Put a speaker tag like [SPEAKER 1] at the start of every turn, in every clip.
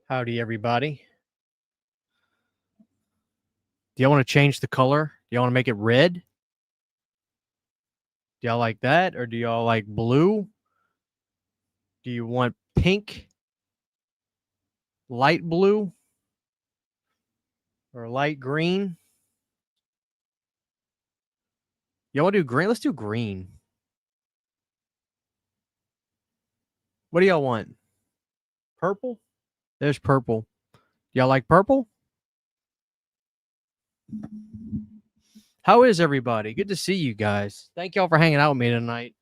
[SPEAKER 1] Howdy, everybody. Do y'all want to change the color? Do y'all want to make it red? Do y'all like that? Or do y'all like blue? Do you want pink, light blue, or light green? Y'all want to do green? Let's do green. What do y'all want? Purple? There's purple. Y'all like purple? How is everybody? Good to see you guys. Thank y'all for hanging out with me tonight.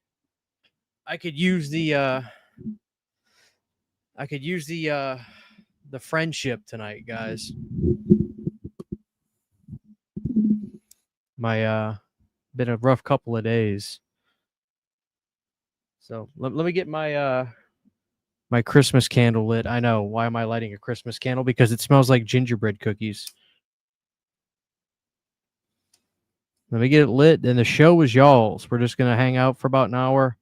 [SPEAKER 1] I could use the friendship tonight, guys. My been a rough couple of days. So let me get my my Christmas candle lit. I know. Why am I lighting a Christmas candle? Because it smells like gingerbread cookies. Let me get it lit. And the show is y'all's. We're just gonna hang out for about an hour.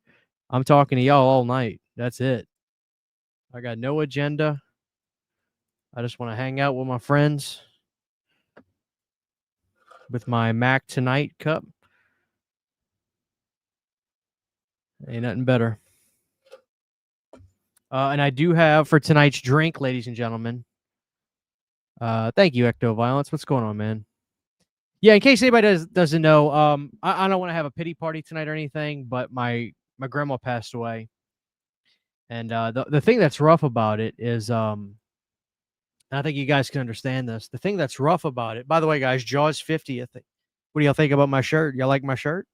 [SPEAKER 1] I'm talking to y'all all night. That's it. I got no agenda. I just want to hang out with my friends with my Mac Tonight cup. Ain't nothing better. And I do have for tonight's drink, ladies and gentlemen. Thank you, Ecto Violence. What's going on, man? Yeah, in case anybody doesn't know, I don't want to have a pity party tonight or anything, but my grandma passed away, and the thing that's rough about it is, and I think you guys can understand this. The thing that's rough about it, by the way, guys, Jaws 50th. What do y'all think about my shirt? Y'all like my shirt?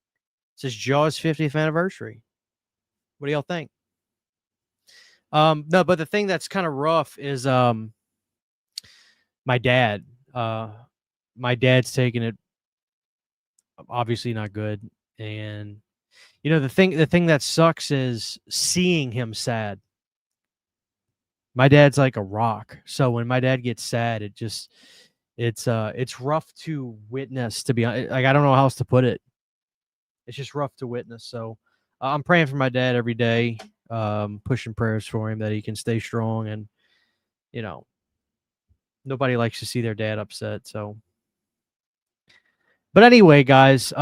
[SPEAKER 1] It says Jaws 50th anniversary. What do y'all think? No, but the thing that's kind of rough is my dad. My dad's taking it obviously not good, and you know the thing that sucks is seeing him sad. My dad's like a rock, so when my dad gets sad, it's rough to witness. To be honest, like I don't know how else to put it. It's just rough to witness. So I'm praying for my dad every day, pushing prayers for him that he can stay strong, and you know, nobody likes to see their dad upset. So, but anyway, guys,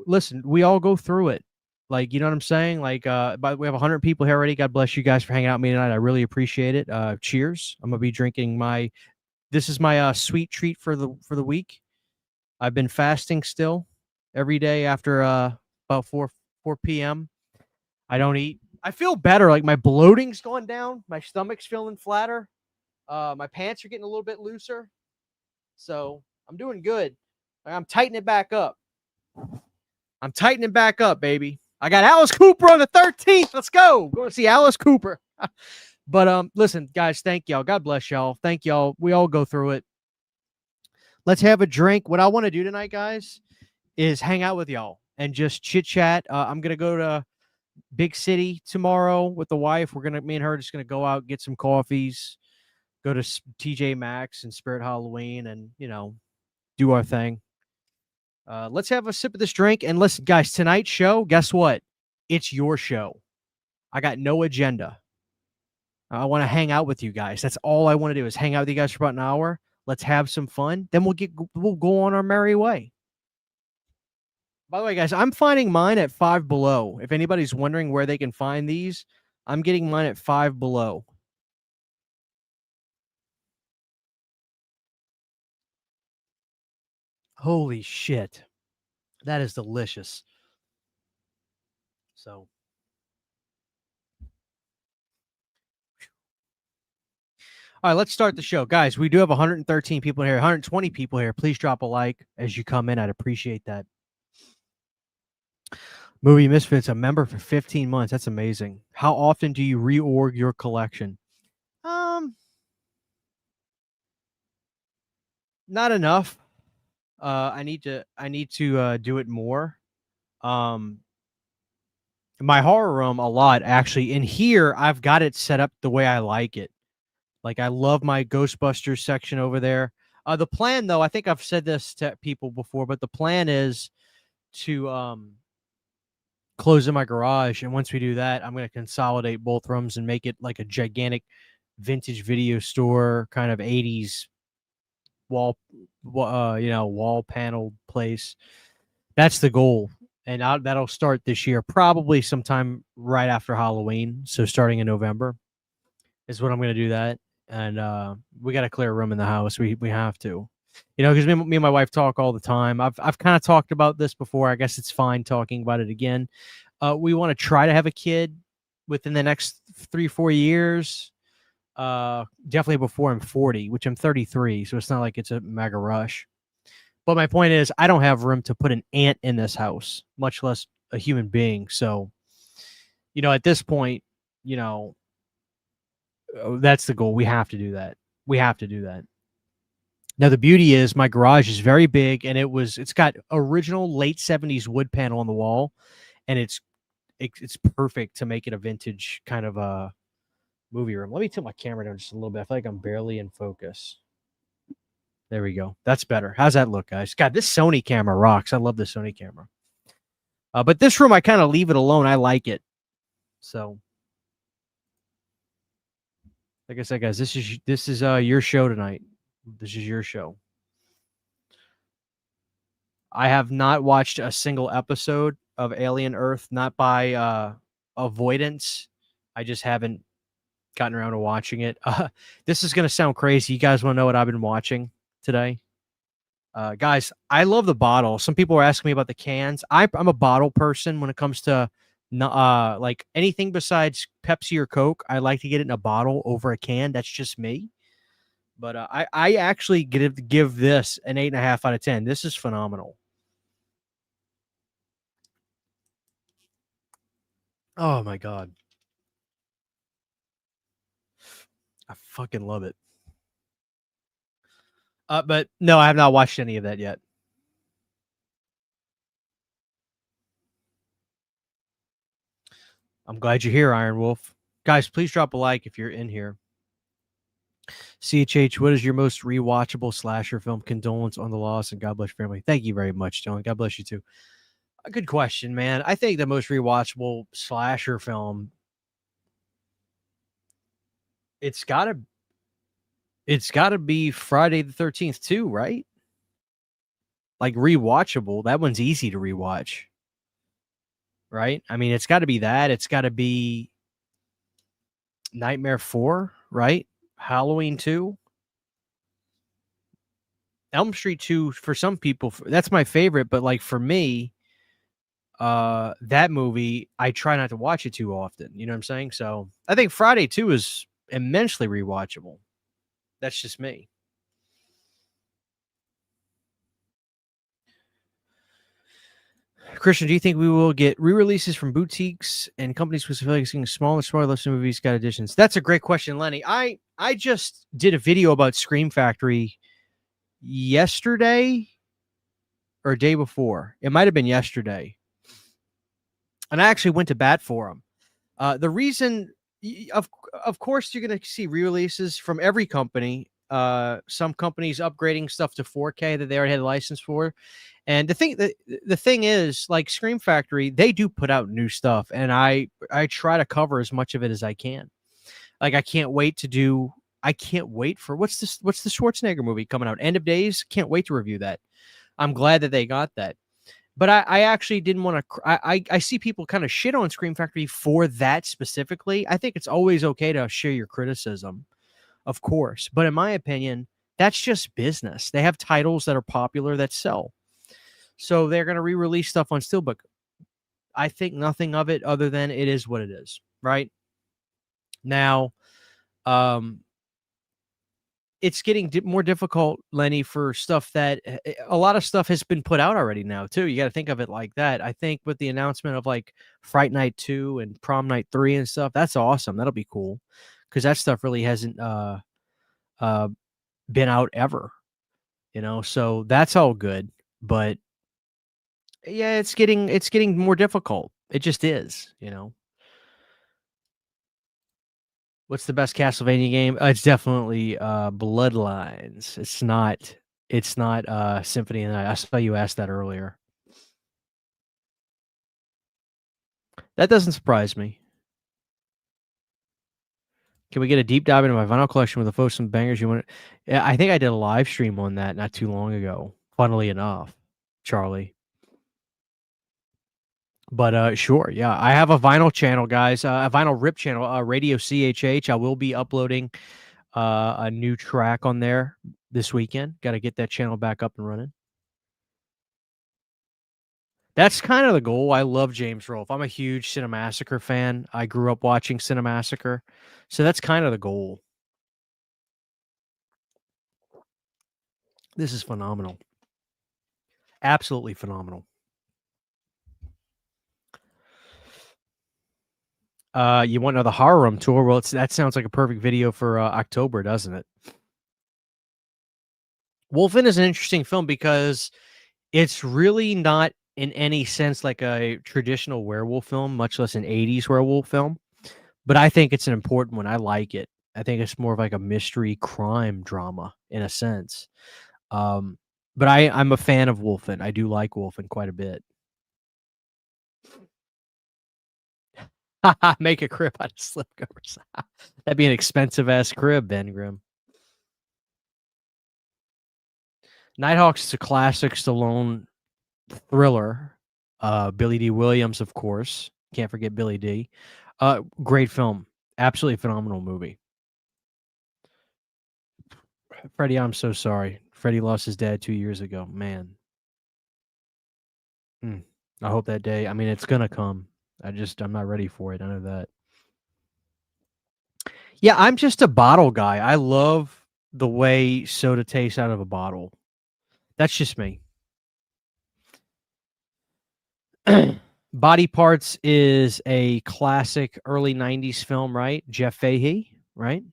[SPEAKER 1] listen, we all go through it. Like, you know what I'm saying? Like, but we have 100 people here already. God bless you guys for hanging out with me tonight. I really appreciate it. Cheers. I'm gonna be drinking this is my sweet treat for the week. I've been fasting still every day after about 4 p.m. I don't eat. I feel better. Like my bloating's going down. My stomach's feeling flatter. My pants are getting a little bit looser. So I'm doing good. I'm tightening it back up. I'm tightening back up, baby. I got Alice Cooper on the 13th. Let's go. Go to see Alice Cooper. But listen, guys, thank y'all. God bless y'all. Thank y'all. We all go through it. Let's have a drink. What I want to do tonight, guys, is hang out with y'all and just chit chat. I'm gonna go to Big City tomorrow with the wife. Me and her just gonna go out, get some coffees, go to TJ Maxx and Spirit Halloween, and do our thing. Let's have a sip of this drink. And listen, guys, tonight's show, guess what? It's your show. I got no agenda. I want to hang out with you guys. That's all I want to do is hang out with you guys for about an hour. Let's have some fun. Then we'll go on our merry way. By the way, guys, I'm finding mine at Five Below. If anybody's wondering where they can find these, I'm getting mine at Five Below. Holy shit. That is delicious. So, all right, let's start the show. Guys, we do have 113 people here, 120 people here. Please drop a like as you come in. I'd appreciate that. Movie Misfits, a member for 15 months. That's amazing. How often do you reorg your collection? Not enough. I need to do it more. My horror room a lot, actually. In here, I've got it set up the way I like it. Like, I love my Ghostbusters section over there. The plan, though, I think I've said this to people before, but the plan is to close in my garage. And once we do that, I'm going to consolidate both rooms and make it like a gigantic vintage video store, kind of 80s wall panel place. That's the goal. And that'll start this year, probably sometime right after Halloween. So starting in November is what I'm going to do that. And we got to clear a room in the house. We have to, because me and my wife talk all the time. I've kind of talked about this before. I guess it's fine talking about it again. We want to try to have a kid within the next 3-4 years. Definitely before I'm 40, which I'm 33, so it's not like it's a mega rush. But my point is, I don't have room to put an ant in this house, much less a human being. So, at this point, that's the goal. We have to do that. We have to do that. Now the beauty is my garage is very big, and it's got original late 70s wood panel on the wall, and it's perfect to make it a vintage kind of a movie room. Let me tilt my camera down just a little bit. I feel like I'm barely in focus. There we go. That's better. How's that look, guys? God, this Sony camera rocks. I love the Sony camera. But this room, I kind of leave it alone. I like it. So, like I said, guys, this is your show tonight. This is your show. I have not watched a single episode of Alien Earth, not by avoidance. I just haven't gotten around to watching it. This is going to sound crazy. You guys want to know what I've been watching today? Guys, I love the bottle. Some people are asking me about the cans. I'm a bottle person when it comes to like anything besides Pepsi or Coke. I like to get it in a bottle over a can. That's just me. But I actually give this an 8.5 out of 10. This is phenomenal. Oh my God. I fucking love it. But no, I have not watched any of that yet. I'm glad you're here, Iron Wolf. Guys, please drop a like if you're in here. CHH, what is your most rewatchable slasher film? Condolence on the loss and God bless your family. Thank you very much, John. God bless you too. A good question, man. I think the most rewatchable slasher film, it's gotta be Friday the 13th too, right? Like rewatchable. That one's easy to rewatch. Right? I mean, it's gotta be that. It's gotta be Nightmare 4, right? Halloween 2. Elm Street 2 for some people, that's my favorite, but like for me, that movie, I try not to watch it too often. You know what I'm saying? So I think Friday 2 is immensely rewatchable. That's just me. Christian, do you think we will get re-releases from boutiques and companies specifically seeing smaller lesser movies got editions? That's a great question, Lenny. I just did a video about Scream Factory yesterday or day before. It might have been yesterday. And I actually went to bat for them. The reason, of course, you're going to see re-releases from every company. Some companies upgrading stuff to 4K that they already had a license for. And the thing is, like Scream Factory, they do put out new stuff, and I try to cover as much of it as I can. Like I can't wait for what's the Schwarzenegger movie coming out? End of Days. Can't wait to review that. I'm glad that they got that. But I actually didn't want to. I see people kind of shit on Scream Factory for that specifically. I think it's always okay to share your criticism, of course. But in my opinion, that's just business. They have titles that are popular that sell. So they're going to re-release stuff on Steelbook. I think nothing of it other than it is what it is, right? Now, it's getting more difficult, Lenny, for stuff that a lot of stuff has been put out already now, too. You got to think of it like that. I think with the announcement of like Fright Night 2 and Prom Night 3 and stuff, that's awesome. That'll be cool because that stuff really hasn't been out ever, so that's all good. But yeah, it's getting more difficult. It just is, What's the best Castlevania game? It's definitely Bloodlines. It's not Symphony of the Night. I saw you asked that earlier. That doesn't surprise me. Can we get a deep dive into my vinyl collection with a photos some bangers you want? Yeah, I think I did a live stream on that not too long ago, funnily enough, Charlie. But, sure, yeah. I have a vinyl channel, guys, a vinyl rip channel, Radio CHH. I will be uploading, a new track on there this weekend. Gotta get that channel back up and running. That's kind of the goal. I love James Rolfe. I'm a huge Cinemassacre fan. I grew up watching Cinemassacre, so that's kind of the goal. This is phenomenal. Absolutely phenomenal. You want to know the Horror Room tour? Well, that sounds like a perfect video for, October, doesn't it? Wolfen is an interesting film because it's really not in any sense like a traditional werewolf film, much less an 80s werewolf film. But I think it's an important one. I like it. I think it's more of like a mystery crime drama in a sense. Um, but I'm a fan of Wolfen. I do like Wolfen quite a bit. Make a crib out of slipcovers. That'd be an expensive ass crib, Ben Grimm. Nighthawks is a classic Stallone thriller. Billy D. Williams, of course. Can't forget Billy D. Great film. Absolutely phenomenal movie. Freddie, I'm so sorry. Freddie lost his dad 2 years ago. Man. Mm. I hope that day, I mean, it's gonna come. I'm not ready for it. I know that. Yeah, I'm just a bottle guy. I love the way soda tastes out of a bottle. That's just me. Body Parts is a classic early 90s film, right? Jeff Fahey, right?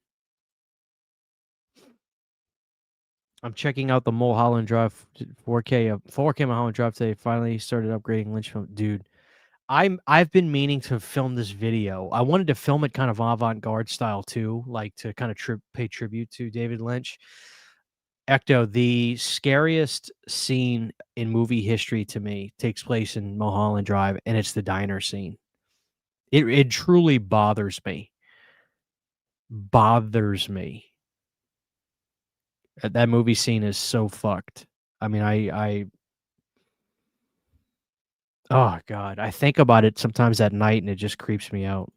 [SPEAKER 1] I'm checking out the Mulholland Drive 4K Mulholland Drive today. Finally started upgrading Lynch film. Dude, I've been meaning to film this video. I wanted to film it kind of avant-garde style too, like to kind of pay tribute to David Lynch. Ecto, the scariest scene in movie history to me takes place in Mulholland Drive, and it's the diner scene. It truly bothers me. Bothers me. That movie scene is so fucked. I mean, I oh god, I think about it sometimes at night and it just creeps me out.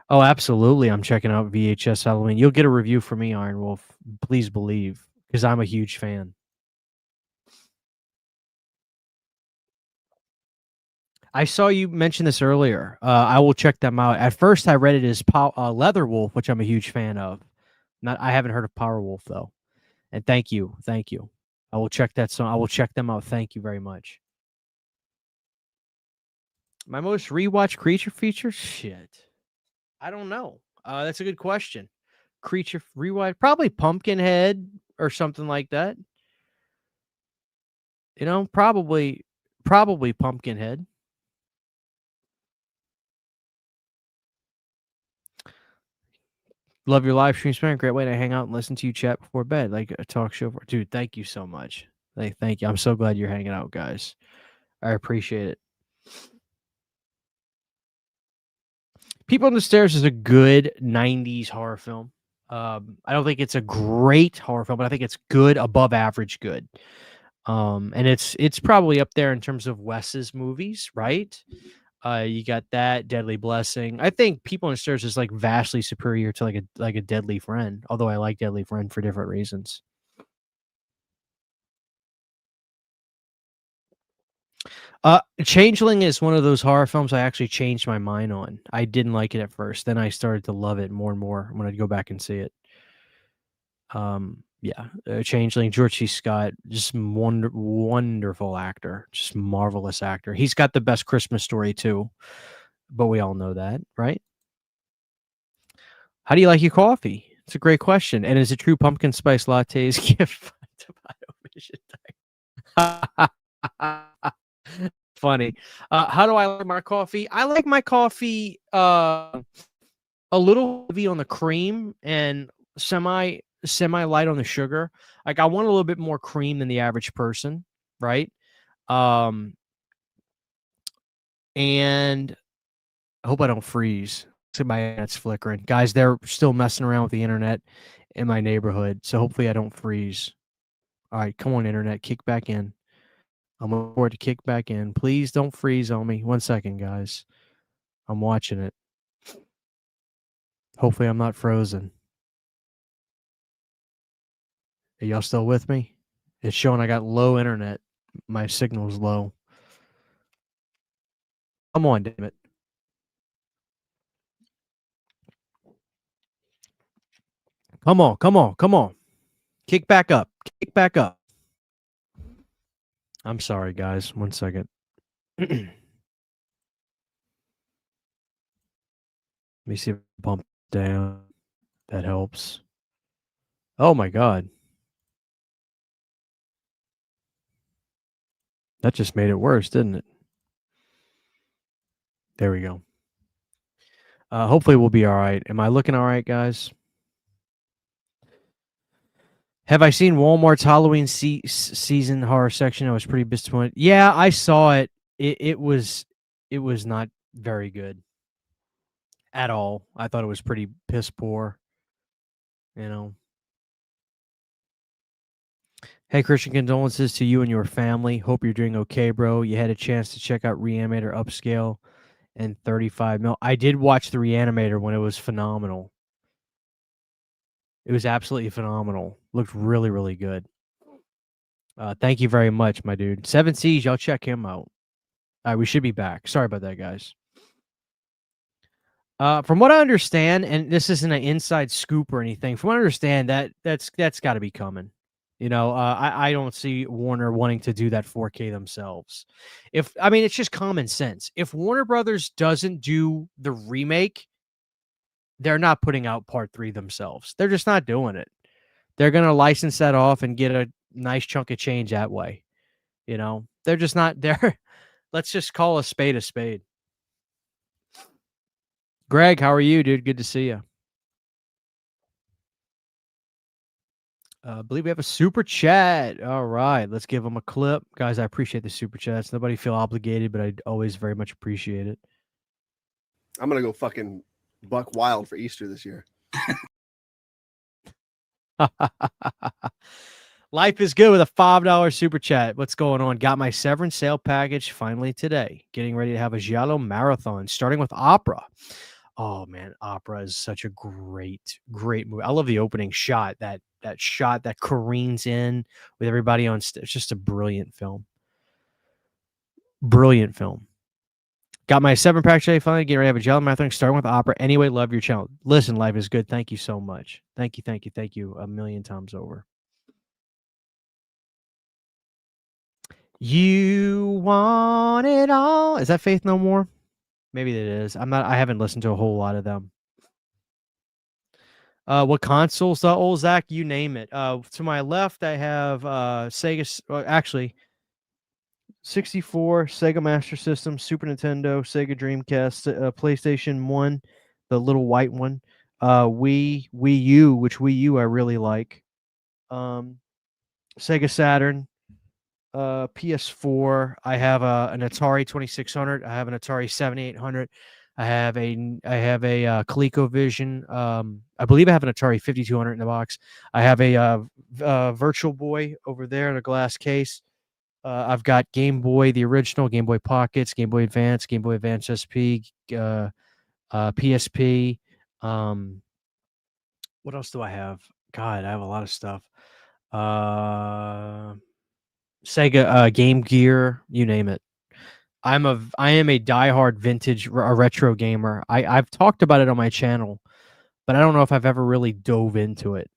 [SPEAKER 1] Oh, absolutely. I'm checking out VHS Halloween. You'll get a review from me, Iron Wolf. Please believe, because I'm a huge fan. I saw you mention this earlier. I will check them out. At first, I read it as Leather Wolf, which I'm a huge fan of. I haven't heard of Power Wolf though. And thank you, thank you. I will check that song. I will check them out. Thank you very much. My most rewatched creature feature? Shit. I don't know. That's a good question. Creature rewatch, probably Pumpkinhead or something like that. You know, probably Pumpkinhead. Love your live streams, man. Great way to hang out and listen to you chat before bed, like a talk show. Dude, thank you so much. Thank you. I'm so glad you're hanging out, guys. I appreciate it. People on the Stairs is a good 90s horror film. I don't think it's a great horror film, but I think it's good, above average good. And it's probably up there in terms of Wes's movies, right? You got that Deadly Blessing. I think People on the Stairs is like vastly superior to like a Deadly Friend, although I like Deadly Friend for different reasons. Changeling is one of those horror films I actually changed my mind on. I didn't like it at first, then I started to love it more and more when I'd go back and see it. Yeah, Changeling, George C. Scott, just wonderful actor, just marvelous actor. He's got the best Christmas story too, but we all know that, right? How do you like your coffee? It's a great question. And is it true pumpkin spice lattes give to biovision? Funny. How do I like my coffee? I like my coffee a little heavy on the cream and semi light on the sugar. Like I want a little bit more cream than the average person, right? Um, and I hope I don't freeze. See, my internet's flickering. Guys, they're still messing around with the internet in my neighborhood, so hopefully I don't freeze. All right, come on, internet, kick back in. I'm looking forward to kick back in. Please don't freeze on me. 1 second, guys. I'm watching it. Hopefully I'm not frozen. Are y'all still with me? It's showing I got low internet. My signal's low. Come on, damn it. Come on, come on, come on. Kick back up. Kick back up. I'm sorry, guys. 1 second. Let me see if I bump down. That helps. Oh my God. That just made it worse, didn't it? There we go. Hopefully we'll be all right. Am I looking all right, guys? Have I seen Walmart's Halloween season horror section? I was pretty disappointed. Yeah, I saw it. It was not very good at all. I thought it was pretty piss poor. You know. Hey, Christian, condolences to you and your family. Hope you're doing okay, bro. You had a chance to check out Reanimator Upscale and 35 mil. I did watch the Reanimator when it was phenomenal. It was absolutely phenomenal. Looked really, really good. Thank you very much, my dude. 7 Seas, y'all check him out. All right, we should be back. Sorry about that, guys. From what I understand, and this isn't an inside scoop or anything, from what I understand, that's got to be coming. You know, I don't see Warner wanting to do that 4K themselves. It's just common sense. If Warner Brothers doesn't do the remake, they're not putting out part 3 themselves. They're just not doing it. They're going to license that off and get a nice chunk of change that way. You know, they're just not there. Let's just call a spade a spade. Greg, how are you, dude? Good to see you. I believe we have a super chat. All right, let's give them a clip. Guys, I appreciate the super chats. Nobody feel obligated, but I always very much appreciate it.
[SPEAKER 2] I'm going to go fucking buck wild for Easter this year.
[SPEAKER 1] Life is good with a $5 super chat. What's going on? Got my Severance sale package finally today. Getting ready to have a Giallo marathon, starting with Opera. Oh man, Opera is such a great movie. I love the opening shot, that shot that careens in with everybody on stage. It's just a brilliant film. Brilliant film. Got my 7-pack today finally. Getting ready to have a Giallo marathon, starting with Opera. Anyway, love your channel. Listen, life is good. Thank you so much. Thank you a million times over. You want it all. Is that Faith No More? Maybe it is. I haven't listened to a whole lot of them. What consoles? Old Zach, you name it. To my left, I have Sega. Actually, 64, Sega Master System, Super Nintendo, Sega Dreamcast, PlayStation 1, the little white one, Wii U, which Wii U I really like, Sega Saturn, PS4. I have an Atari 2600. I have an Atari 7800. I have a ColecoVision. I believe I have an Atari 5200 in the box. I have a Virtual Boy over there in a glass case. I've got Game Boy, the original, Game Boy Pockets, Game Boy Advance, Game Boy Advance SP, PSP. What else do I have? God, I have a lot of stuff. Sega Game Gear, you name it. I am a diehard vintage retro gamer. I've talked about it on my channel, but I don't know if I've ever really dove into it.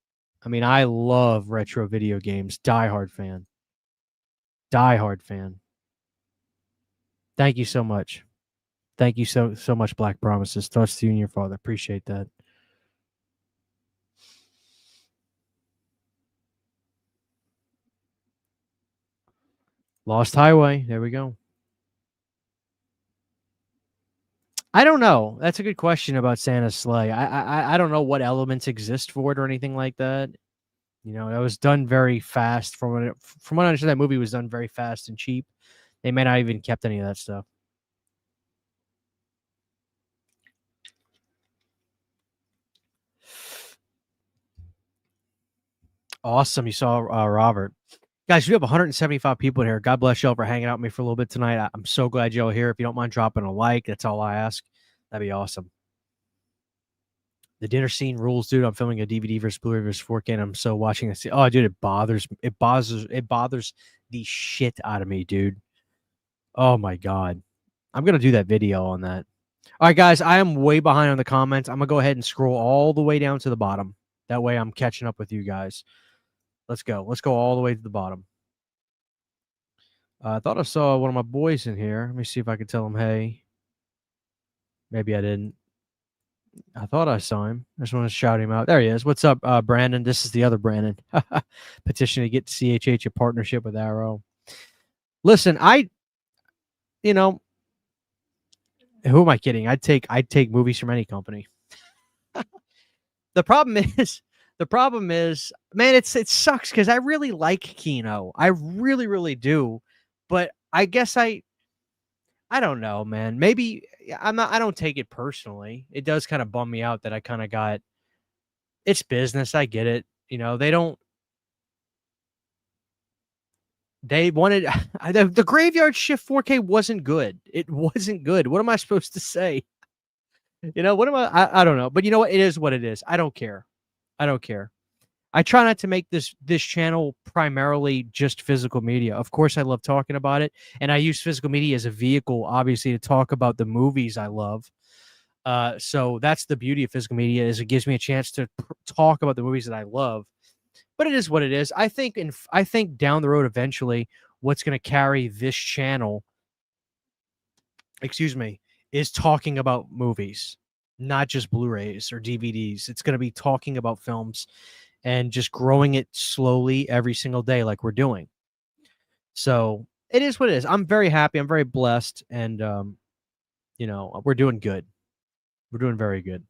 [SPEAKER 1] I mean, I love retro video games. Diehard fan. Thank you so much. Thank you so much, Black Promises. Thoughts to you and your father. Appreciate that. Lost Highway. There we go. I don't know. That's a good question about Santa's sleigh. I don't know what elements exist for it or anything like that. You know, it was done very fast. From what I understand, that movie was done very fast and cheap. They may not even kept any of that stuff. Awesome. You saw Robert. Guys, we have 175 people in here. God bless y'all for hanging out with me for a little bit tonight. I'm so glad y'all are here. If you don't mind dropping a like, that's all I ask. That'd be awesome. The dinner scene rules, dude. I'm filming a DVD versus Blu-ray versus 4K, and I'm so watching this. Oh, dude, it bothers the shit out of me, dude. Oh my god. I'm gonna do that video on that. All right, guys, I am way behind on the comments. I'm gonna go ahead and scroll all the way down to the bottom. That way I'm catching up with you guys. Let's go. Let's go all the way to the bottom. I thought I saw one of my boys in here. Let me see if I can tell him, hey. Maybe I didn't. I thought I saw him. I just want to shout him out. There he is. What's up, Brandon? This is the other Brandon. Petition to get CHH a partnership with Arrow. Listen, you know, who am I kidding? I'd take movies from any company. The problem is, man, it sucks because I really like Kino. I really, really do. But I guess I don't know, man. Maybe I don't take it personally. It does kind of bum me out that I kind of got, it's business. I get it. You know, they wanted the Graveyard Shift 4K wasn't good. It wasn't good. What am I supposed to say? You know, what am I don't know. But you know what? It is what it is. I don't care. I don't care. I try not to make this channel primarily just physical media. Of course, I love talking about it, and I use physical media as a vehicle, obviously, to talk about the movies I love. So that's the beauty of physical media, is it gives me a chance to talk about the movies that I love. But it is what it is. I think down the road, eventually, what's going to carry this channel, is talking about movies, not just Blu-rays or DVDs. It's going to be talking about films and just growing it slowly every single day like we're doing. So it is what it is. I'm very happy. I'm very blessed. And, you know, we're doing good. We're doing very good.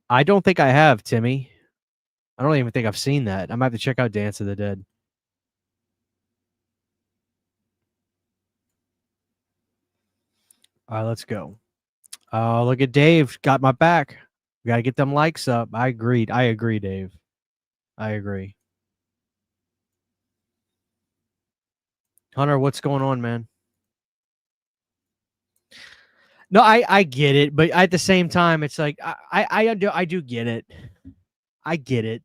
[SPEAKER 1] I don't think I have, Timmy. I don't even think I've seen that. I might have to check out Dance of the Dead. All right, let's go. Oh, look at Dave. Got my back. We got to get them likes up. I agreed. I agree, Dave. I agree. Hunter, what's going on, man? No, I get it, but at the same time, it's like I do get it. I get it.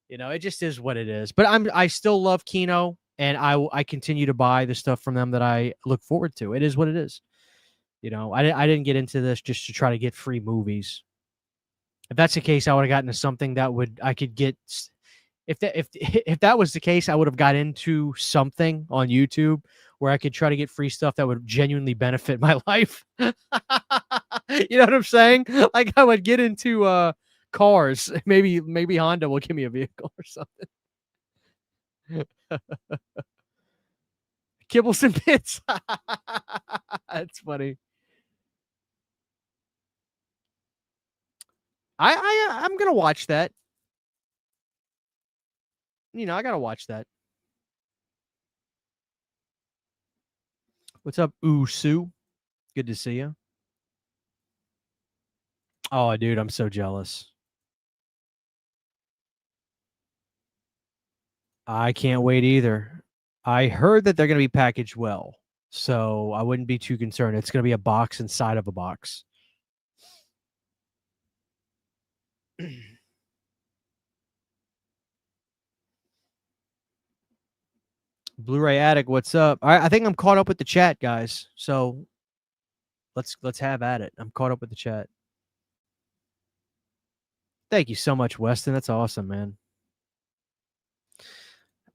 [SPEAKER 1] You know, it just is what it is. But I still love Kino, and I continue to buy the stuff from them that I look forward to. It is what it is. You know, I didn't get into this just to try to get free movies. If that's the case, I would have gotten to something that I could get. If that was the case, I would have got into something on YouTube where I could try to get free stuff that would genuinely benefit my life. You know what I'm saying? Like I would get into cars. Maybe Honda will give me a vehicle or something. Kibbles and bits. That's funny. I'm gonna watch that. You know, I gotta watch that. What's up, Sue? Good to see you. Oh, dude, I'm so jealous. I can't wait either. I heard that they're going to be packaged well, so I wouldn't be too concerned. It's going to be a box inside of a box. Blu-ray Addict, what's up? All right, I think I'm caught up with the chat, guys. So let's have at it. I'm caught up with the chat. Thank you so much, Weston. That's awesome, man.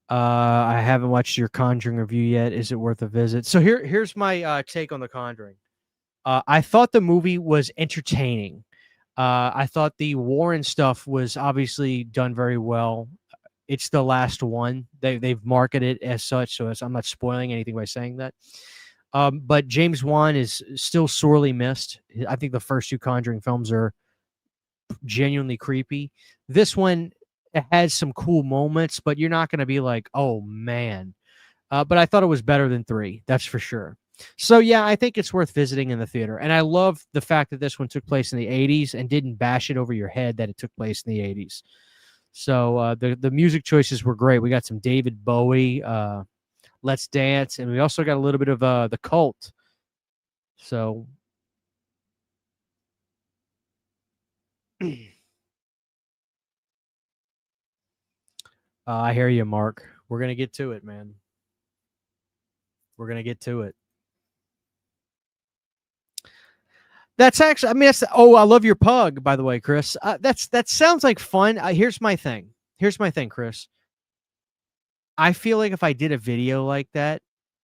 [SPEAKER 1] I haven't watched your Conjuring review yet. Is it worth a visit? So here's my take on the Conjuring. I thought the movie was entertaining. I thought the Warren stuff was obviously done very well. It's the last one. They've marketed it as such, so I'm not spoiling anything by saying that. But James Wan is still sorely missed. I think the first two Conjuring films are genuinely creepy. This one, it has some cool moments, but you're not going to be like, oh man. But I thought it was better than 3. That's for sure. So yeah, I think it's worth visiting in the theater, and I love the fact that this one took place in the '80s and didn't bash it over your head that it took place in the '80s. So the music choices were great. We got some David Bowie, Let's Dance, and we also got a little bit of the Cult. So I hear you, Mark. We're gonna get to it, man. We're gonna get to it. That's actually, I mean, that's, oh, I love your pug, by the way, Chris. That sounds like fun. Here's my thing. Here's my thing, Chris. I feel like if I did a video like that,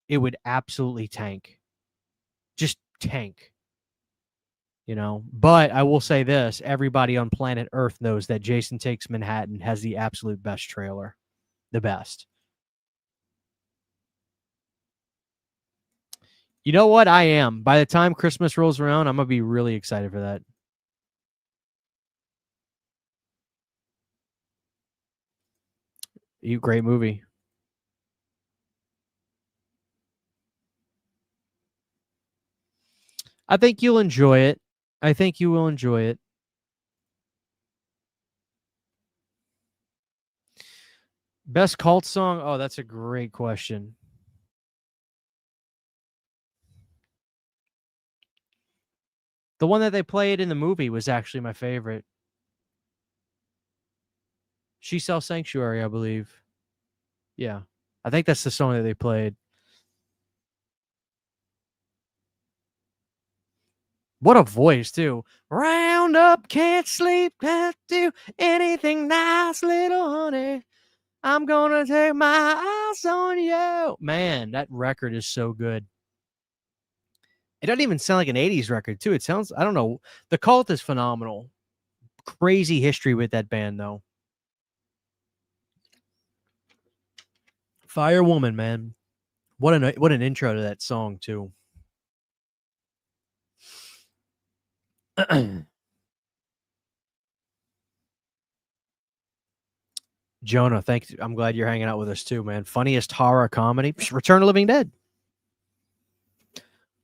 [SPEAKER 1] it would absolutely tank. Just tank. You know, but I will say this: everybody on planet Earth knows that Jason Takes Manhattan has the absolute best trailer, the best. You know what? I am. By the time Christmas rolls around, I'm gonna be really excited for that. Great movie. I think you'll enjoy it. I think you will enjoy it. Best cult song? Oh, that's a great question. The one that they played in the movie was actually my favorite. She Sells Sanctuary, I believe. Yeah. I think that's the song that they played. What a voice, too. Round up, can't sleep, can't do anything nice, little honey. I'm gonna take my eyes on you. Man, that record is so good. It doesn't even sound like an 80s record, too. It sounds, I don't know. The Cult is phenomenal. Crazy history with that band, though. Firewoman, man. What an intro to that song, too. Jonah, thanks. I'm glad you're hanging out with us too, man. Funniest horror comedy? Return of the Living Dead.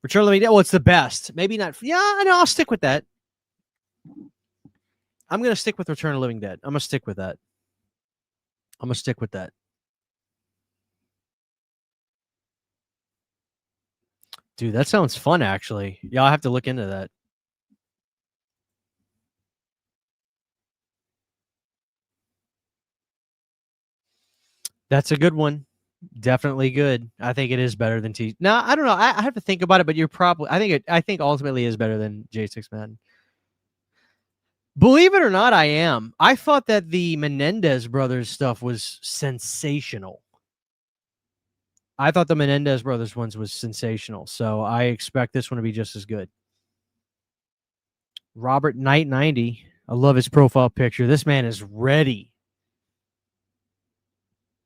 [SPEAKER 1] Return of the Living Dead. Well, it's the best. Maybe not. Yeah, I know. I'll stick with that. I'm gonna stick with Return of the Living Dead. I'm gonna stick with that. I'm gonna stick with that. Dude, that sounds fun. Actually, yeah, I'll have to look into that. That's a good one. Definitely good. I think it is better than T. No, I don't know. I have to think about it, but you're probably. I think ultimately is better than J6 Madden. Believe it or not, I am. I thought that the Menendez brothers stuff was sensational. I thought the Menendez brothers ones was sensational, so I expect this one to be just as good. Robert Knight 90. I love his profile picture. This man is ready.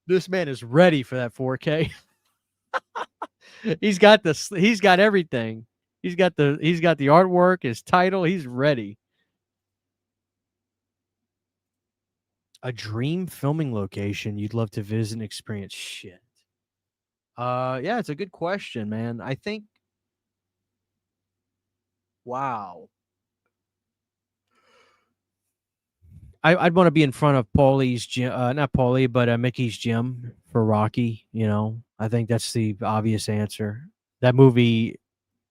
[SPEAKER 1] This man is ready for that 4K. He's got this. He's got everything. He's got the artwork, his title. He's ready. A dream filming location you'd love to visit and experience. Shit. Yeah, it's a good question, man. I think. Wow. I'd want to be in front of Paulie's gym, not Paulie, but Mickey's gym for Rocky. You know, I think that's the obvious answer. That movie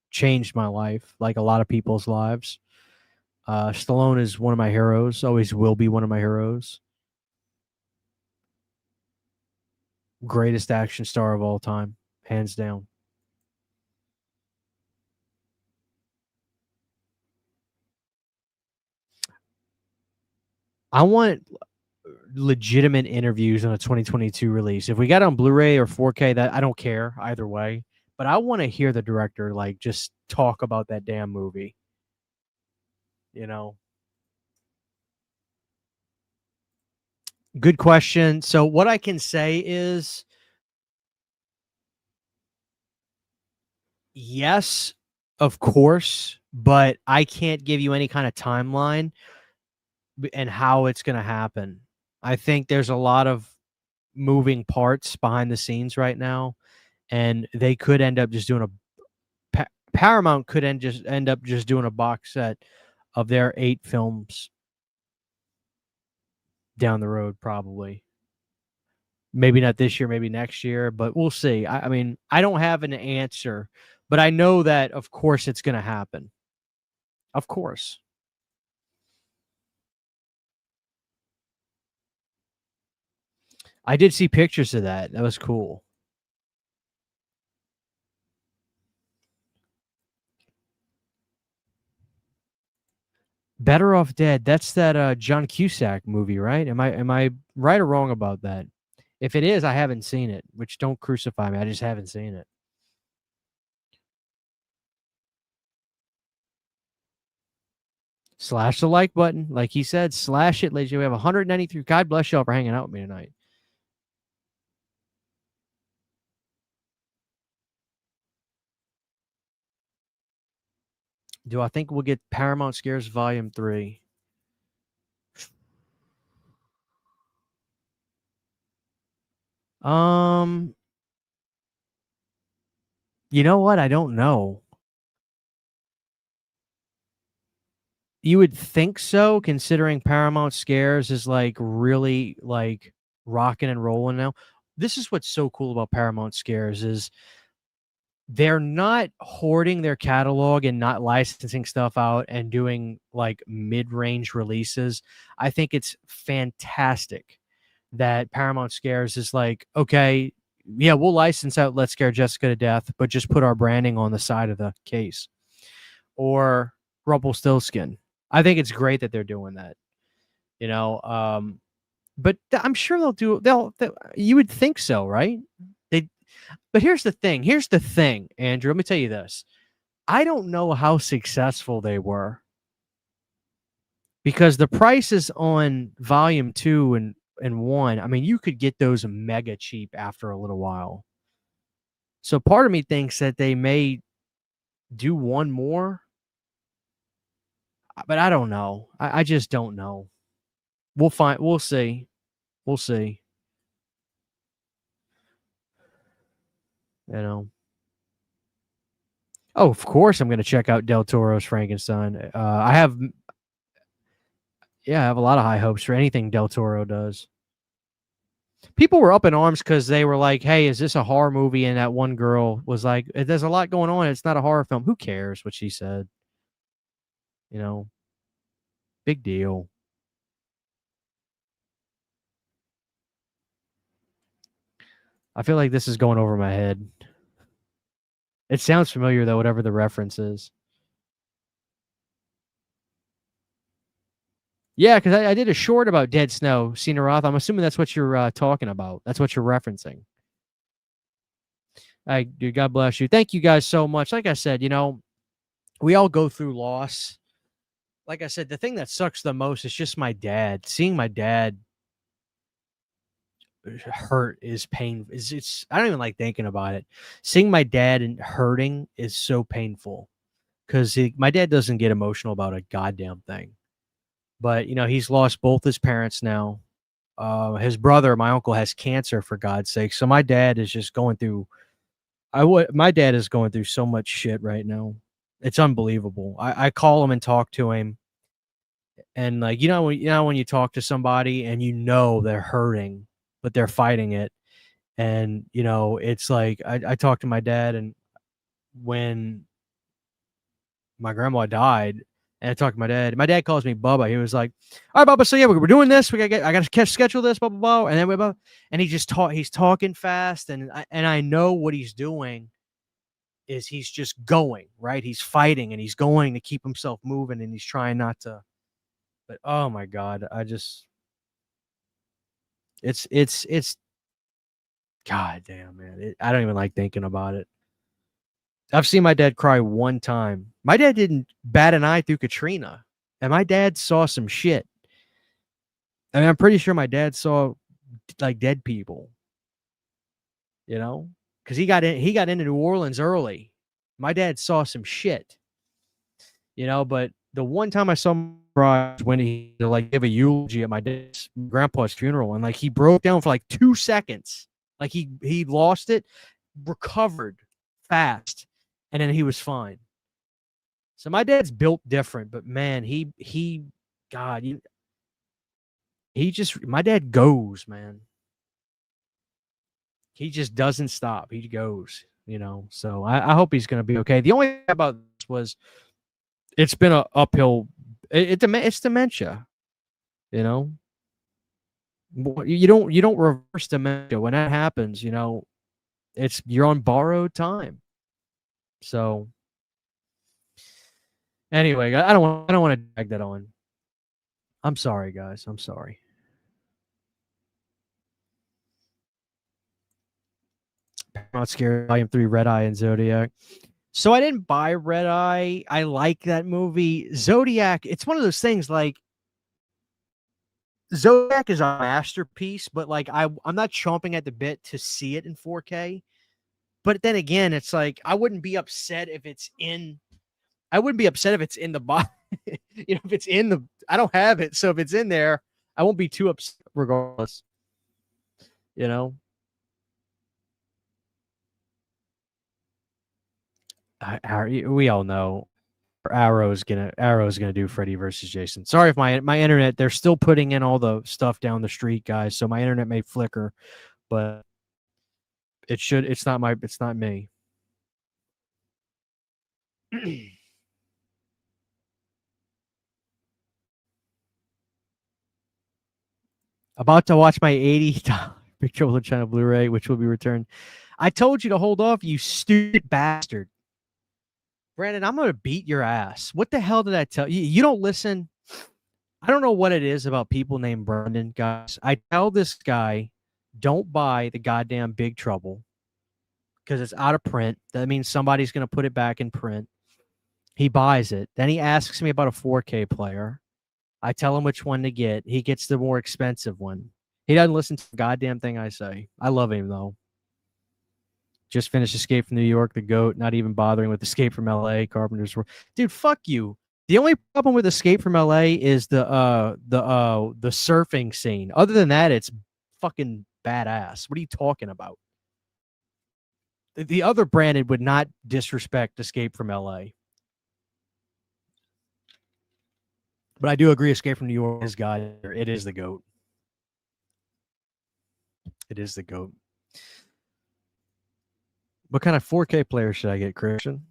[SPEAKER 1] changed my life, like a lot of people's lives. Stallone is one of my heroes, always will be one of my heroes. Greatest action star of all time, hands down. I want legitimate interviews on a 2022 release. If we got on Blu-ray or 4K, that I don't care either way. But I want to hear the director like just talk about that damn movie. You know. Good question. So what I can say is yes, of course, but I can't give you any kind of timeline and how it's going to happen. I think there's a lot of moving parts behind the scenes right now, and they could end up just doing Paramount could end up just doing a box set of their 8 films down the road, probably. Maybe not this year, maybe next year, but we'll see. I mean, I don't have an answer, but I know that, of course, it's going to happen. Of course. I did see pictures of that. That was cool. Better Off Dead. That's that John Cusack movie, right? Am I right or wrong about that? If it is, I haven't seen it, which don't crucify me. I just haven't seen it. Slash the like button. Like he said, slash it, ladies. We have 193. God bless y'all for hanging out with me tonight. Do I think we'll get Paramount Scares Volume 3? You know what? I don't know. You would think so, considering Paramount Scares is like really like rocking and rolling now. This is what's so cool about Paramount Scares is they're not hoarding their catalog and not licensing stuff out and doing like mid-range releases. I think it's fantastic that Paramount Scares is like, okay, yeah, we'll license out Let's Scare Jessica to Death, but just put our branding on the side of the case. Or Rumpelstiltskin. I think it's great that they're doing that. You know, but I'm sure they'll you would think so, right? But here's the thing, Andrew. Let me tell you this. I don't know how successful they were because the prices on volume 2 and 1, I mean, you could get those mega cheap after a little while. So part of me thinks that they may do one more, but I don't know. I just don't know. We'll see. We'll see. You know. Oh, of course I'm going to check out Del Toro's Frankenstein. I have a lot of high hopes for anything Del Toro does. People were up in arms because they were like, hey, is this a horror movie? And that one girl was like, there's a lot going on. It's not a horror film. Who cares what she said? You know, big deal. I feel like this is going over my head. It sounds familiar, though, whatever the reference is. Yeah, because I did a short about Dead Snow, Cena Roth. I'm assuming that's what you're talking about. That's what you're referencing. Dude, God bless you. Thank you guys so much. Like I said, you know, we all go through loss. Like I said, the thing that sucks the most is just my dad. Seeing my dad hurt is pain. It's I don't even like thinking about it. Seeing my dad and hurting is so painful because my dad doesn't get emotional about a goddamn thing. But you know, he's lost both his parents now. His brother, my uncle, has cancer, for God's sake. So my dad is just going through. My dad is going through so much shit right now. It's unbelievable. I call him and talk to him, and like you know when you talk to somebody and you know they're hurting, but they're fighting it, and you know it's like I talked to my dad, and when my grandma died. And I talked to my dad. My dad calls me Bubba. He was like, "All right, Bubba. So yeah, we're doing this. I got to schedule this, blah blah blah." And then and he just he's talking fast, and I know what he's doing is he's just going right. He's fighting, and he's going to keep himself moving, and he's trying not to. But oh my God, it's God damn, man. I don't even like thinking about it. I've seen my dad cry one time. My dad didn't bat an eye through Katrina, and my dad saw some shit. I mean, I'm pretty sure my dad saw like dead people, you know, because he got into New Orleans early. My dad saw some shit, you know. But the one time I saw him cry was when he like gave a eulogy at my grandpa's funeral, and like he broke down for like 2 seconds, like he lost it, recovered fast. And then he was fine. So my dad's built different, but man, God, my dad goes, man. He just doesn't stop. He goes, So I hope he's going to be okay. The only thing about this was it's been a uphill. It's dementia, you know. You don't reverse dementia when that happens. You're on borrowed time. So anyway, I don't want to drag that on. I'm sorry, guys. I'm sorry. Paramount Scary Volume 3, Red Eye and Zodiac. So I didn't buy Red Eye. I like that movie. Zodiac, it's one of those things like Zodiac is a masterpiece, but like I'm not chomping at the bit to see it in 4K. But then again, it's like I wouldn't be upset if it's in the box. If it's in the I don't have it, so if it's in there, I won't be too upset regardless. We all know Arrow's gonna do Freddy versus Jason. Sorry if my internet, they're still putting in all the stuff down the street, guys. So my internet may flicker, but it's not me. About to watch my $80 Big Trouble in China Blu-ray, which will be returned. I told you to hold off, you stupid bastard. Brandon, I'm gonna beat your ass. What the hell did I tell you? You don't listen. I don't know what it is about people named Brandon, guys. I tell this guy, don't buy the goddamn Big Trouble because it's out of print. That means somebody's going to put it back in print. He buys it. Then he asks me about a 4K player. I tell him which one to get. He gets the more expensive one. He doesn't listen to the goddamn thing I say. I love him, though. Just finished Escape from New York, the GOAT, not even bothering with Escape from LA, Carpenter's World. Dude, fuck you. The only problem with Escape from LA is the surfing scene. Other than that, it's fucking badass. What are you talking about? The other Brandon would not disrespect Escape from LA. But I do agree Escape from New York is God. It is the GOAT. It is the GOAT. What kind of 4K player should I get, Christian?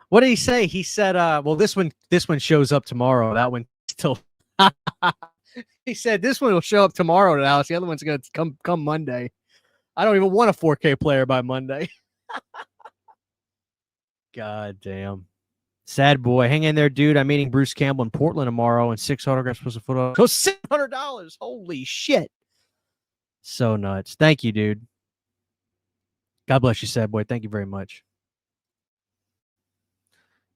[SPEAKER 1] What did he say? He said, well, this one shows up tomorrow. That one still he said this one will show up tomorrow to Alice. The other one's gonna come Monday. I don't even want a 4K player by Monday. God damn. Sad boy. Hang in there, dude. I'm meeting Bruce Campbell in Portland tomorrow, and 6 autographs plus a photo. So $600. Holy shit. So nuts. Thank you, dude. God bless you, sad boy. Thank you very much.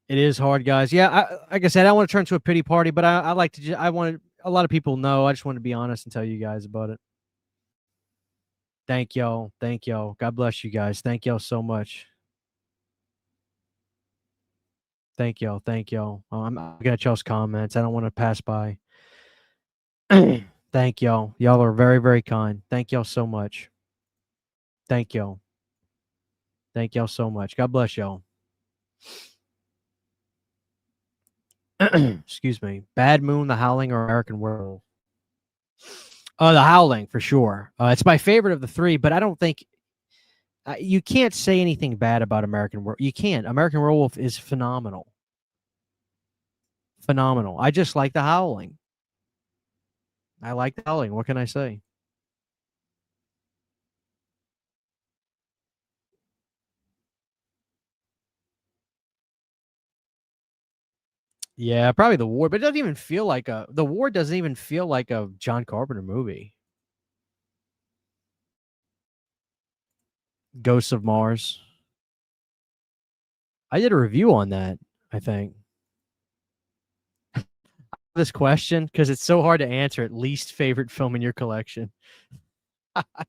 [SPEAKER 1] It is hard, guys. Yeah, like I said, I want to turn to a pity party, but I like to. I want a lot of people know. I just want to be honest and tell you guys about it. Thank y'all. Thank y'all. God bless you guys. Thank y'all so much. Thank y'all. Thank y'all. I'm looking at y'all's comments. I don't want to pass by. Thank y'all. Y'all are very, very kind. Thank y'all so much. Thank y'all. Thank y'all so much. God bless y'all. Excuse me. Bad Moon, The Howling, or American Werewolf? The Howling for sure. It's my favorite of the three, but I don't think you can't say anything bad about American Werewolf. You can't. American Werewolf is phenomenal. Phenomenal. I just like The Howling. I like The Howling. What can I say? Yeah, probably The Ward, but it doesn't even feel like The Ward doesn't even feel like a John Carpenter movie. Ghosts of Mars. I did a review on that, I think. This question, because it's so hard to answer it. Least favorite film in your collection.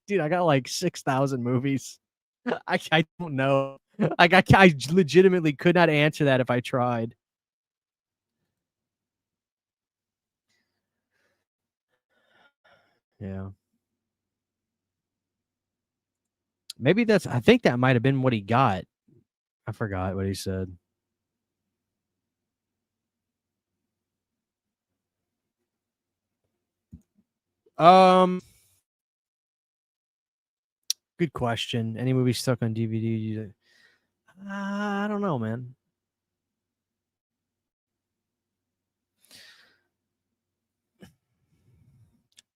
[SPEAKER 1] Dude, I got like 6,000 movies. I don't know. Like I legitimately could not answer that if I tried. Yeah. Maybe I think that might have been what he got. I forgot what he said. Good question. Any movie stuck on DVD? I don't know, man.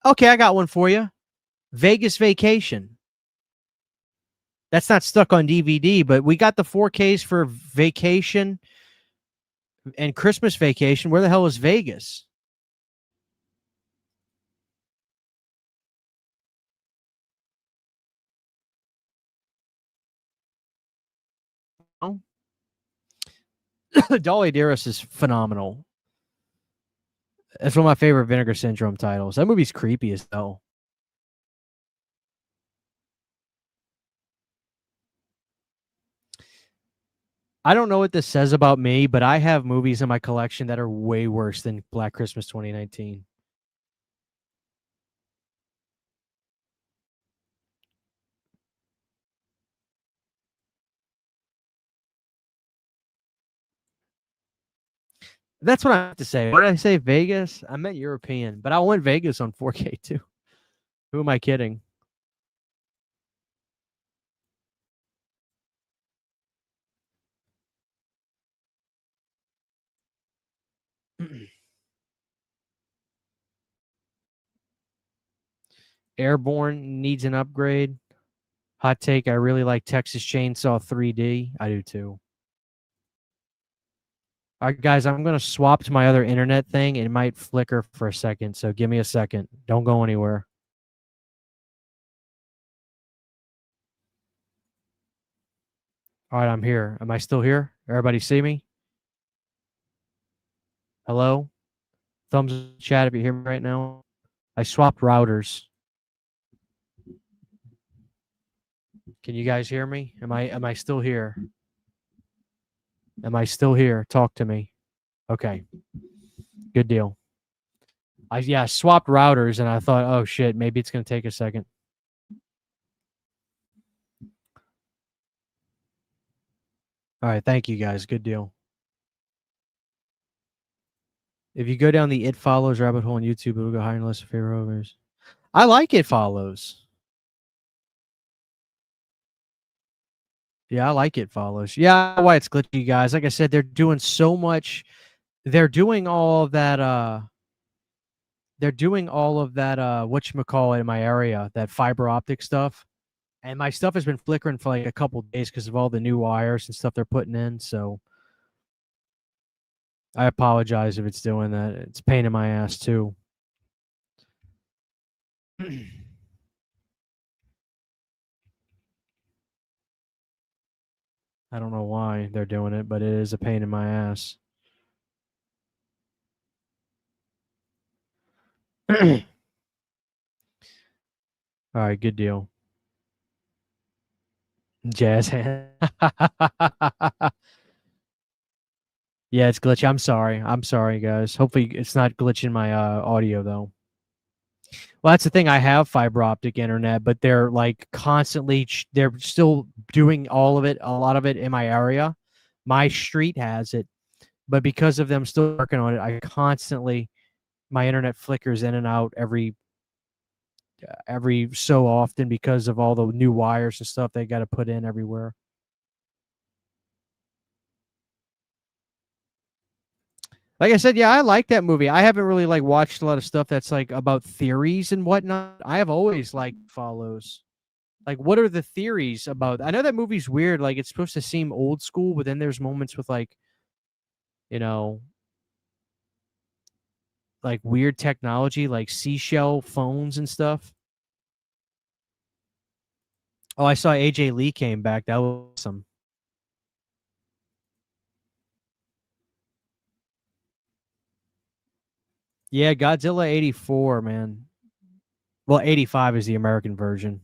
[SPEAKER 1] Okay, I got one for you. Vegas Vacation. That's not stuck on DVD, but we got the 4Ks for Vacation and Christmas Vacation. Where the hell is Vegas? Oh. Dolly Dearest is phenomenal. It's one of my favorite Vinegar Syndrome titles. That movie's creepy as hell. I don't know what this says about me, but I have movies in my collection that are way worse than Black Christmas 2019. That's what I have to say. What did I say? Vegas? I meant European, but I went Vegas on 4K too. Who am I kidding? Airborne needs an upgrade. Hot take, I really like Texas Chainsaw 3D. I do too. All right, guys, I'm going to swap to my other internet thing. It might flicker for a second, so give me a second. Don't go anywhere. All right, I'm here. Am I still here? Everybody see me? Hello? Thumbs up chat if you hear me right now. I swapped routers. Can you guys hear me? Am I still here? Am I still here? Talk to me. Okay. Good deal. I swapped routers and I thought, oh shit, maybe it's gonna take a second. All right, thank you guys. Good deal. If you go down the It Follows rabbit hole on YouTube, it will go higher in the list of favorite overs. I like It Follows. Yeah, I like It Follows. Yeah, why it's glitchy, guys. Like I said, they're doing so much. They're doing all of that. Whatchamacallit in my area, that fiber optic stuff. And my stuff has been flickering for like a couple days because of all the new wires and stuff they're putting in. So I apologize if it's doing that. It's a pain in my ass too. I don't know why they're doing it, but it is a pain in my ass. All right, good deal. Jazz hand. Yeah, it's glitchy. I'm sorry. I'm sorry, guys. Hopefully it's not glitching my audio though. Well, that's the thing. I have fiber optic internet, but they're like constantly they're still doing all of it, a lot of it in my area. My street has it, but because of them still working on it, I constantly my internet flickers in and out every so often because of all the new wires and stuff they got to put in everywhere. Like I said, yeah, I like that movie. I haven't really like watched a lot of stuff that's like about theories and whatnot. I have always liked Follows. Like, what are the theories about? I know that movie's weird. Like, it's supposed to seem old school, but then there's moments with like, you know, like weird technology, like seashell phones and stuff. Oh, I saw AJ Lee came back. That was awesome. Yeah, Godzilla 84, man. Well, 85 is the American version.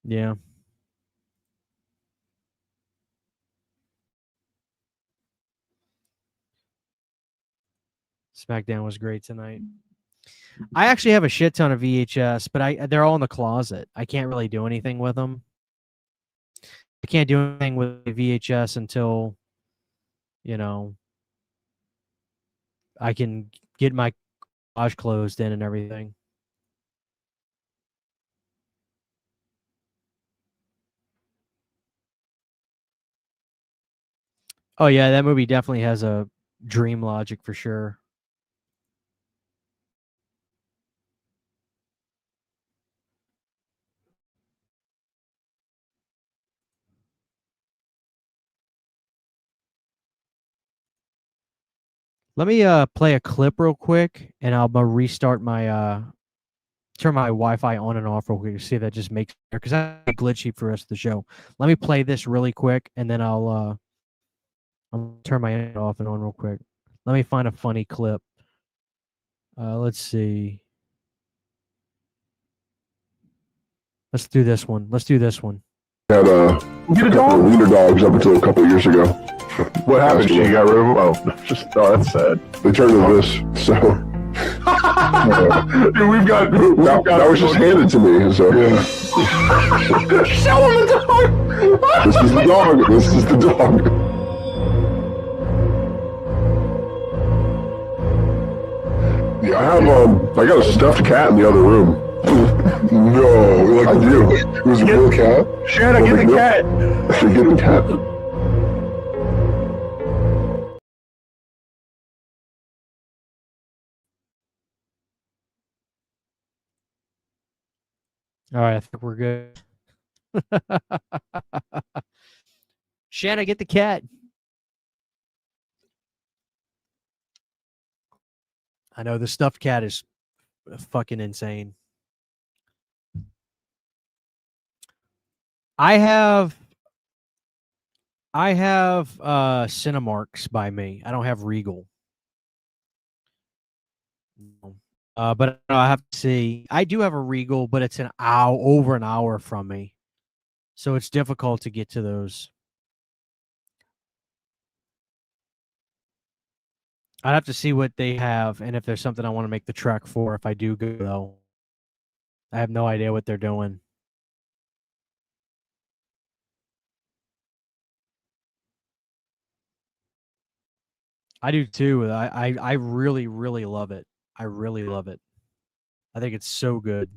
[SPEAKER 1] Yeah. SmackDown was great tonight. I actually have a shit ton of VHS, but they're all in the closet. I can't really do anything with them. I can't do anything with the VHS until, you know, I can get my garage closed in and everything. Oh yeah, that movie definitely has a dream logic for sure. Let me play a clip real quick, and I'll restart my turn my Wi-Fi on and off real quick to see if that just makes it, because that's glitchy for the rest of the show. Let me play this really quick, and then I'll turn my internet off and on real quick. Let me find a funny clip. Let's see. Let's do this one.
[SPEAKER 3] Had a couple of wiener dogs up until a couple of years ago.
[SPEAKER 4] What happened? She got rid of them? Oh, that's sad.
[SPEAKER 3] They turned into this, so.
[SPEAKER 4] Dude, we've got
[SPEAKER 3] that was just handed to me, so. Yeah.
[SPEAKER 4] Show him the dog!
[SPEAKER 3] This is the dog. This is the dog. Yeah, I got a stuffed cat in the other room. No, like I do. It was a real cat.
[SPEAKER 4] Shanna, get the cat.
[SPEAKER 3] Get the cat.
[SPEAKER 1] All right, I think we're good. Shanna, get the cat. I know the stuffed cat is fucking insane. I have Cinemarks by me. I don't have Regal. But I have to see. I do have a Regal, but it's over an hour from me, so it's difficult to get to those. I'd have to see what they have, and if there's something I want to make the trek for. If I do go, though, I have no idea what they're doing. I do too. I really, really love it. I really love it. I think it's so good.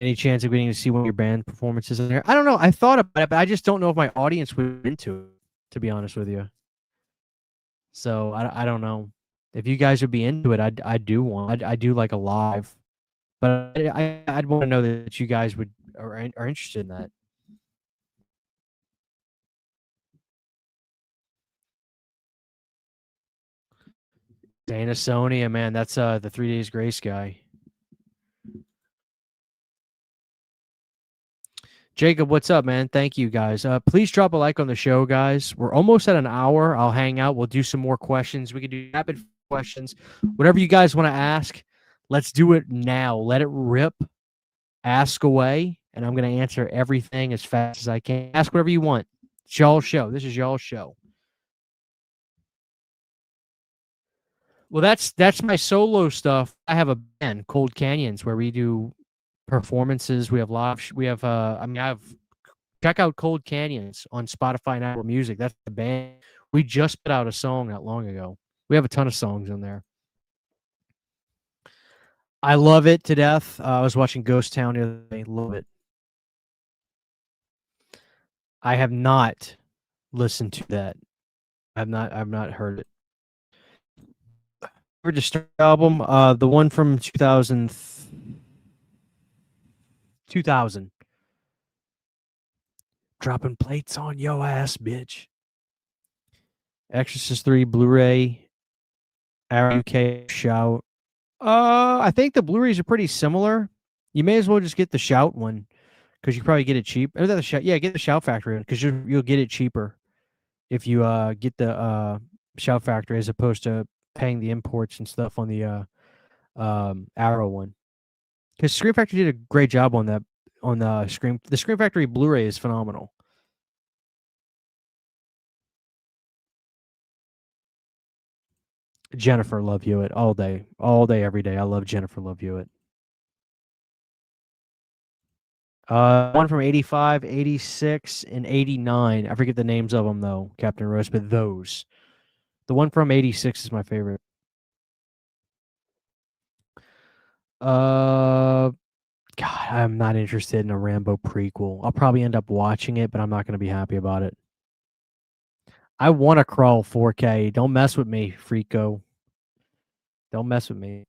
[SPEAKER 1] Any chance of getting to see one of your band performances in there? I don't know. I thought about it, but I just don't know if my audience would be into it, to be honest with you. So I don't know. If you guys would be into it, I do like a live, but I'd want to know that you guys are interested in that. Dana Sonia, man, that's the 3 Days Grace guy. Jacob, what's up, man? Thank you, guys. Please drop a like on the show, guys. We're almost at an hour. I'll hang out. We'll do some more questions. We can do rapid questions. Whatever you guys want to ask, let's do it now. Let it rip. Ask away, and I'm going to answer everything as fast as I can. Ask whatever you want. It's y'all's show. This is y'all's show. Well, that's my solo stuff. I have a band, Cold Canyons, where we do performances. We have live. We have. Check out Cold Canyons on Spotify and Apple Music. That's the band. We just put out a song not long ago. We have a ton of songs in there. I love it to death. I was watching Ghost Town the other day. Love it. I have not listened to that. I've not heard it. Registered album, the one from 2000. Dropping plates on yo ass, bitch. Exorcist 3 Blu-ray. UK Shout. I think the Blu-rays are pretty similar. You may as well just get the Shout one because you probably get it cheap. Or the Shout, yeah, get the Shout Factory one because you'll get it cheaper if you get the Shout Factory as opposed to paying the imports and stuff on the Arrow one. Because Scream Factory did a great job on that the Scream Factory Blu-ray is phenomenal. Jennifer Love Hewitt all day, every day. I love Jennifer Love Hewitt. One from 85, 86, and 89. I forget the names of them though, Captain Rose, but those. The one from 86 is my favorite. God, I'm not interested in a Rambo prequel. I'll probably end up watching it, but I'm not going to be happy about it. I want to crawl 4K. Don't mess with me, Freako. Don't mess with me.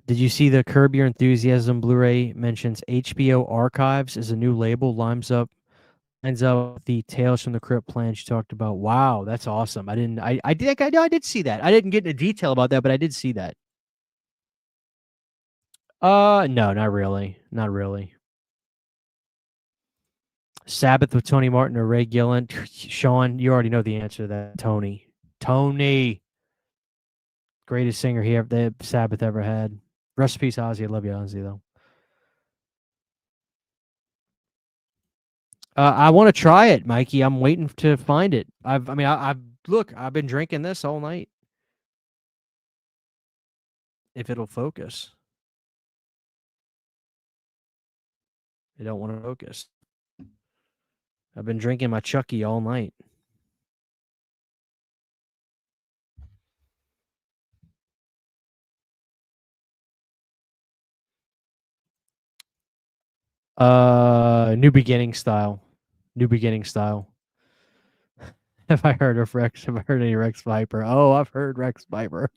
[SPEAKER 1] Did you see the Curb Your Enthusiasm Blu-ray mentions HBO Archives as a new label lines up with the Tales from the Crypt plans you talked about? Wow, that's awesome. I did see that. I didn't get into detail about that, but I did see that. No, not really. Not really. Sabbath with Tony Martin or Ray Gillen. Sean, you already know the answer to that. Tony. Greatest singer the Sabbath ever had. Rest in peace, Ozzy. I love you, Ozzy, though. I want to try it, Mikey. I'm waiting to find it. I've been drinking this all night. If it'll focus. I don't want to focus. I've been drinking my Chucky all night. New beginning style. Have I heard of Rex? Have I heard any Rex Viper? Oh, I've heard Rex Viper.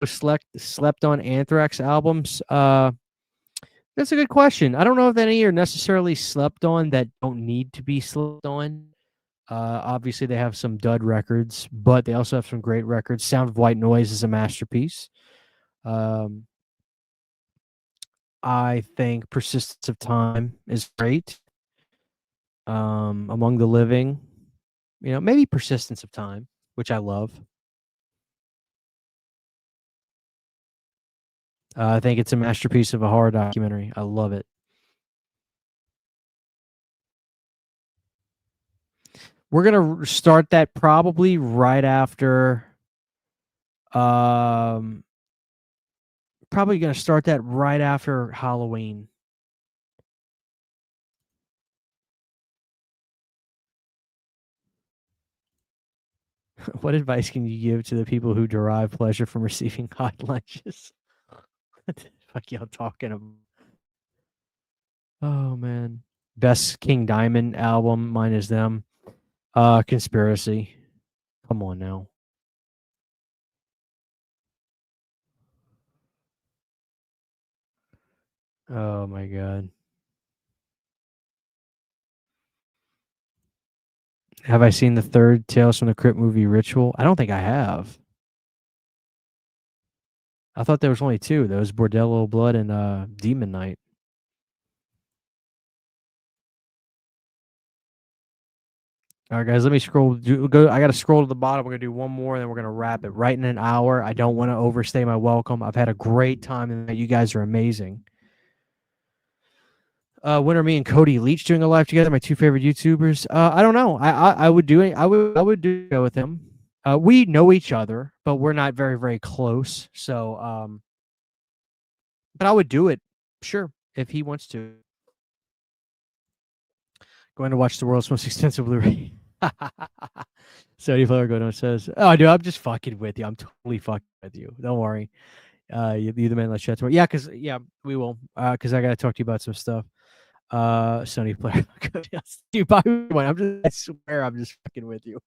[SPEAKER 1] Slept on Anthrax albums. That's a good question. I don't know if any are necessarily slept on that don't need to be slept on. Obviously, they have some dud records, but they also have some great records. Sound of White Noise is a masterpiece. I think Persistence of Time is great. Among the Living, maybe Persistence of Time, which I love. I think it's a masterpiece of a horror documentary. I love it. We're gonna start that probably right after. Probably gonna start that right after Halloween. What advice can you give to the people who derive pleasure from receiving hot lunches? What the fuck y'all talking about? Oh man. Best King Diamond album, mine is them. Conspiracy. Come on now. Oh my god. Have I seen the third Tales from the Crypt movie, Ritual? I don't think I have. I thought there was only two. There was Bordello Blood and Demon Knight. All right, guys, let me scroll. I got to scroll to the bottom. We're going to do one more, and then we're going to wrap it right in an hour. I don't want to overstay my welcome. I've had a great time, and you guys are amazing. When are me and Cody Leach doing a live together? My two favorite YouTubers. I don't know. I would do it. I would do it with him. We know each other, but we're not very, very close. So, but I would do it, sure, if he wants to. Going to watch the world's most extensive Blu-ray. Sony Flower Go says, "Oh, dude, I'm just fucking with you. I'm totally fucking with you. Don't worry. You the man. Let's chat tomorrow. Yeah, we will. Because I gotta talk to you about some stuff. Sony Player. Dude, buy one. I swear, I'm just fucking with you.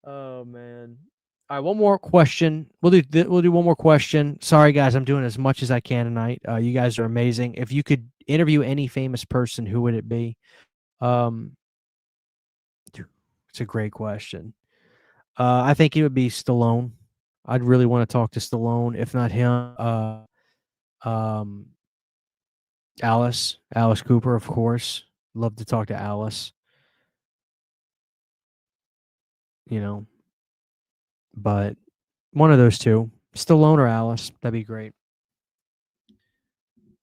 [SPEAKER 1] Oh man. All right, one more question. We'll do one more question. Sorry, guys, I'm doing as much as I can tonight. You guys are amazing. If you could interview any famous person, who would it be? It's a great question. I think it would be Stallone. I'd really want to talk to Stallone. If not him, Alice Cooper, of course. Love to talk to Alice. But one of those two. Stallone or Alice. That'd be great.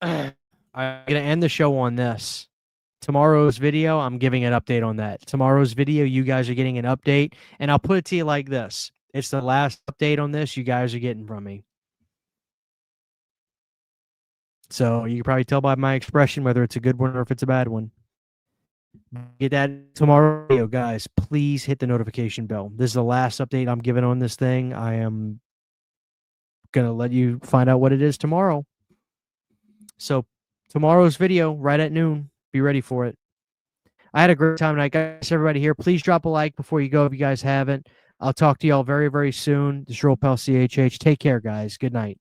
[SPEAKER 1] I'm going to end the show on this. Tomorrow's video, I'm giving an update on that. Tomorrow's video, you guys are getting an update. And I'll put it to you like this. It's the last update on this you guys are getting from me. So you can probably tell by my expression whether it's a good one or if it's a bad one. Get that tomorrow video, guys. Please hit the notification bell. This is the last update I'm giving on this thing. I am going to let you find out what it is tomorrow. So tomorrow's video, right at noon. Be ready for it. I had a great time tonight, guys. Everybody here, please drop a like before you go if you guys haven't. I'll talk to y'all very, very soon. This is your old pal CHH. Take care, guys. Good night.